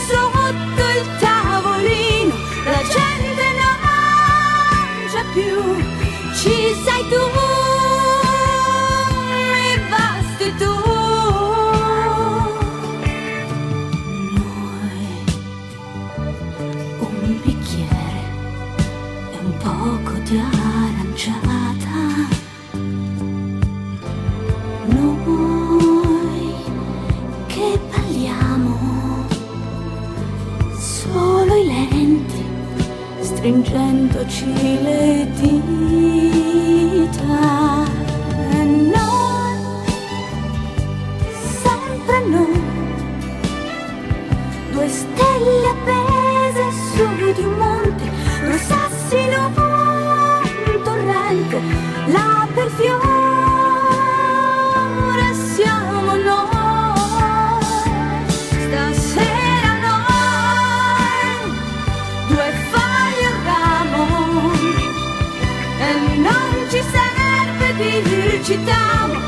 sotto il tavolino, la gente non c'è più, ci sei tu e basti tu. Noi, un bicchiere e un poco di aranciata. Noi che parliamo solo i lenti, stringendoci le dita. E noi, sempre noi, due stelle appese su di un monte, due sassi in un torrente, là per fiore siamo noi. Stasera noi, due foglie e un ramo, e non ci serve dirci t'amo,